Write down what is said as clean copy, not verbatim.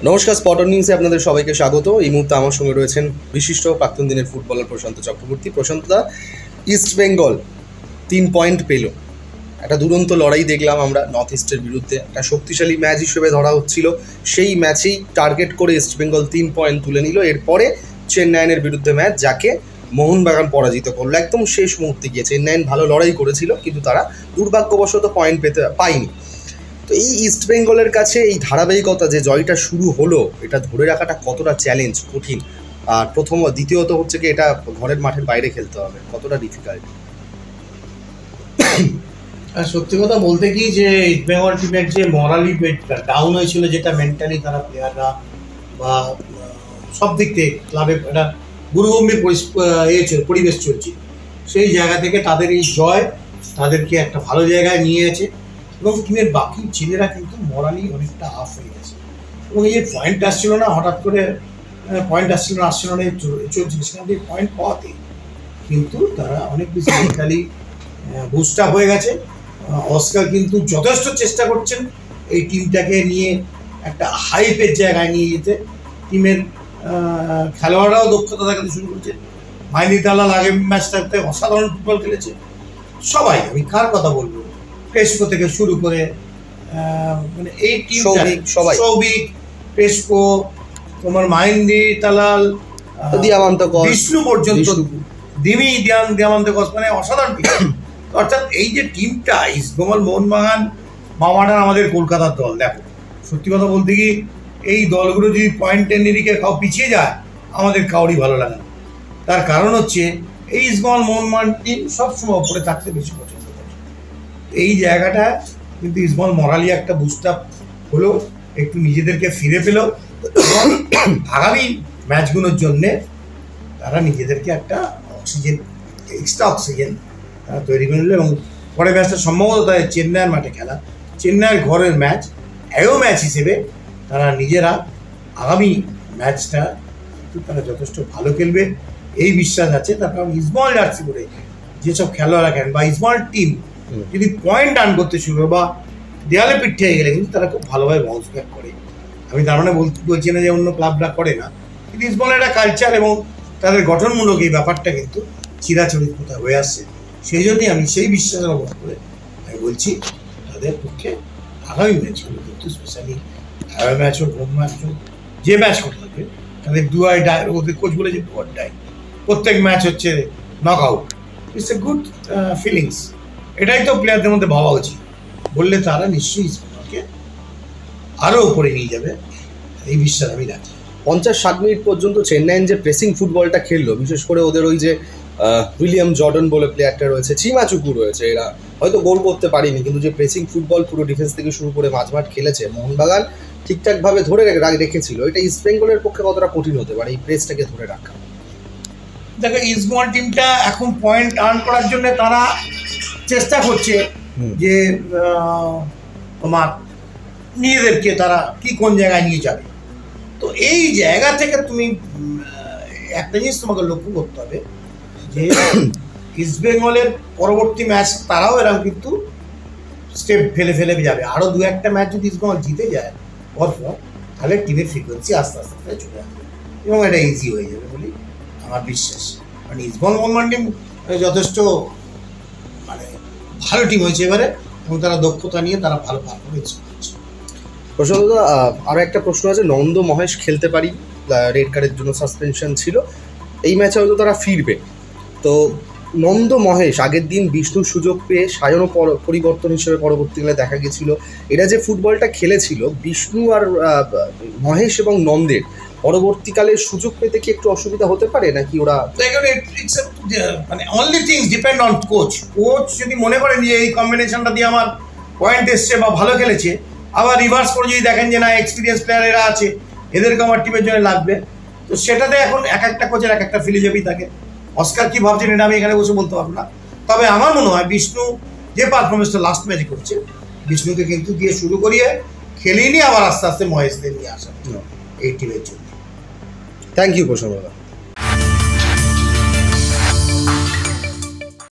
নমস্কার, স্পট নিউজে আপনাদের সবাইকে স্বাগত। এই মুহূর্তে আমার সঙ্গে রয়েছেন বিশিষ্ট প্রাক্তন দিনের ফুটবলার প্রশান্ত চক্রবর্তী। প্রশান্তদা, ইস্ট বেঙ্গল 3 পয়েন্ট পেল। একটা দুরন্ত লড়াই দেখলাম আমরা নর্থ ইস্টের বিরুদ্ধে, একটা শক্তিশালী ম্যাচ হিসেবে ধরা হচ্ছিল। সেই ম্যাচেই টার্গেট করে ইস্ট বেঙ্গল 3 পয়েন্ট তুলে নিল। এরপরে চেন্নাইয়ের বিরুদ্ধে ম্যাচ, যাকে মোহনবাগান পরাজিত করলো একদম শেষ মুহূর্তে গিয়ে। চেন্নাই ভালো লড়াই করেছিল, কিন্তু তারা দুর্ভাগ্যবশত পয়েন্ট পায়নি। তো এই ইস্ট বেঙ্গলের কাছে এই ধারাবাহিকতা যে জয়টা শুরু হলো, এটা ধরে রাখাটা কতটা চ্যালেঞ্জ, কঠিন? আর দ্বিতীয়ত হচ্ছে কি, এটা ঘরের মাঠের বাইরে খেলতে হবে, কতটা ডিফিকাল্ট? সত্যি কথা বলতে কি, যে ইস্ট বেঙ্গল টিমের যে মরালি ডাউন হয়েছিল, যেটা মেন্টালি তারা প্লেয়াররা বা সব দিক থেকে ক্লাবে একটা গুরুগম্ভীর পরিবেশ চলছে, সেই জায়গা থেকে তাদের এই জয় তাদেরকে একটা ভালো জায়গায় নিয়ে গেছে। এবং টিমের বাকি ছেলেরা কিন্তু মরালি অনেকটা আফ হয়ে গেছে। এবং এই যে পয়েন্ট আসছিল না, হঠাৎ করে পয়েন্ট আসছিল না চলছিল, সেখান থেকে পয়েন্ট পাওয়াতে কিন্তু তারা অনেক বেশি মেন্টালি বুস্ট আপ হয়ে গেছে। অস্কার কিন্তু যথেষ্ট চেষ্টা করছেন এই টিমটাকে নিয়ে একটা হাইপের জায়গায় নিয়ে যেতে। টিমের খেলোয়াড়রাও দক্ষতা দেখাতে শুরু করছে। মাইনি দালাল আগের ম্যাচটাতে অসাধারণ ফুটবল খেলেছে। সবাই, আমি কার কথা বলবো, পেসকো থেকে শুরু করে মানে এই টিমটা, সৌভিক, পেসকো, তোমার মাইন্দি তালাল, বিষ্ণু পর্যন্ত, দিয়ামান্তকস, মানে অসাধারণ টিম। অর্থাৎ এই যে টিমটা ইস্ট বেঙ্গল, মোহনবাগান, মামাডান আমাদের কলকাতার দল। দেখো, সত্যি কথা বলতে কি, এই দলগুলো যদি পয়েন্টের নিরিখে পিছিয়ে যায়, আমাদের কাউরই ভালো লাগে না। তার কারণ হচ্ছে এই ইস্ট বেঙ্গল মোহনবাগান টিম সবসময় ওপরে থাকতে বেশি পছন্দ করে। এই জায়গাটা কিন্তু ইস্ট বেঙ্গল মরালি একটা বুস্ট আপ হলো, একটু নিজেদেরকে ফিরে পেল। আগামী ম্যাচগুলোর জন্যে তারা নিজেদেরকে একটা অক্সিজেন, এক্সট্রা অক্সিজেন তারা তৈরি করে নিল। এবং পরের ম্যাচটা সম্ভবত তাদের চেন্নাইয়ের মাঠে খেলা, চেন্নাইয়ের ঘরের ম্যাচ, এও ম্যাচ হিসেবে তারা নিজেরা আগামী ম্যাচটা কিন্তু তারা যথেষ্ট ভালো খেলবে, এই বিশ্বাস আছে। তার কারণ ইস্ট বেঙ্গল জার্সি করে যেসব খেলোয়াড়রা খেলেন বা ইস্ট বেঙ্গল টিম যদি পয়েন্ট রান করতে শুরু করে বা দেয়ালে পিঠে হয়ে গেলে, কিন্তু তারা খুব ভালোভাবে বাউন্স ব্যাক করে। আমি তার মানে বলছি না যে অন্য ক্লাবরা করে না, কিন্তু ইস্ট বেঙ্গলের একটা কালচার এবং তাদের গঠনমূলক এই ব্যাপারটা কিন্তু চিরাচরিত কোথায় হয়ে আসছে। সেই জন্যই আমি সেই বিশ্বাসের অবস্থা করে আমি বলছি, তাদের পক্ষে আগামী ম্যাচগুলো কিন্তু স্পেশালি আগামী ম্যাচ হোক, হোম ম্যাচ হোক, যে ম্যাচ করতে হবে, তাদের ওদের কোচ বলে যে ডুয়ার ডাই, প্রত্যেক ম্যাচ হচ্ছে knock out. It's a good feelings. এটাই তো প্লেয়ারদের মধ্যে ভাবা উচিত। বললে তারা নিশ্চয়ই ইস্টবেঙ্গলকে আরও উপরে নিয়ে যাবে, এই বিশ্বাস আমি রাখি। 50-60 মিনিট পর্যন্ত চেন্নাইয়ের যে প্রেসিং ফুটবলটা খেললো, বিশেষ করে ওদের ওই যে উইলিয়াম জর্ডন বলে প্লেয়ারটা রয়েছে, চিমাচুকু রয়েছে, এরা হয়তো গোল করতে পারেনি, কিন্তু যে প্রেসিং ফুটবল পুরো ডিফেন্স থেকে শুরু করে মাঝমাঠ খেলেছে, মোহনবাগান ঠিকঠাকভাবে ধরে রেখেছিল। এটা ইস্ট বেঙ্গলের পক্ষে কতটা কঠিন হতে পারে এই প্রেসটাকে ধরে রাখা? দেখো, ইস্ট বেঙ্গল টিমটা এখন পয়েন্ট আর্ন করার জন্য তারা চেষ্টা করছে যে তোমার নিজেদেরকে তারা কি কোন জায়গায় নিয়ে যাবে। তো এই জায়গা থেকে তুমি একটা জিনিস তোমাকে লক্ষ্য করতে হবে যে ইস্ট বেঙ্গলের পরবর্তী ম্যাচ তারাও এরকম কিন্তু স্টেপ ফেলে যাবে। আরও 2-1টা ম্যাচ যদি ইস্ট বেঙ্গল জিতে যায় পরপর, তাহলে টিমের ফ্রিকোয়েন্সি আস্তে আস্তে চলে আসবে এবং এটা ইজি হয়ে যাবে বলে আমার বিশ্বাস। কারণ ইস্ট বেঙ্গল মোহনবাগান টিম যথেষ্ট মানে ভালো টিম হয়েছে এবারে, এবং তারা দক্ষতা নিয়ে তারা ভালো পারফরমেন্স করছে। প্রশান্ত, আরও একটা প্রশ্ন আছে। নন্দ মহেশ খেলতে পারি, রেড কার্ডের জন্য সাসপেনশন ছিল, এই ম্যাচে হয়তো তারা ফিরবে। তো নন্দ মহেশ আগের দিন বিষ্ণুর সুযোগ পেয়ে সায়নও পরিবর্তন হিসেবে পরবর্তীকালে দেখা গেছিল। এরা যে ফুটবলটা খেলেছিল, বিষ্ণু আর মহেশ এবং নন্দের পরবর্তীকালে সুযোগ পেতে কি একটু অসুবিধা হতে পারে নাকি? ওরা মানে only things depend on coach. Coach যদি মনে করেন যে এই কম্বিনেশনটা দিয়ে আমার পয়েন্ট এসছে বা ভালো খেলেছে, আবার রিভার্স করে যদি দেখেন যে না, এক্সপিরিয়েন্স প্লেয়ার এরা আছে, এদেরকে আমার টিমের জন্য লাগবে, তো সেটাতে এখন এক একটা কোচের এক একটা ফিলোসফি থাকে। অস্কার কি ভাবছেন এটা আমি এখানে বসে বলতে পারবো না। তবে আমার মনে হয় বিষ্ণু যে পারফরমেন্সটা লাস্ট ম্যাচে করছে, বিষ্ণুকে কিন্তু দিয়ে শুরু করিয়ে খেলিয়ে নিয়ে আবার আস্তে আস্তে মহেশদের নিয়ে আসা এই টিমের জন্য। Thank you Prashanta.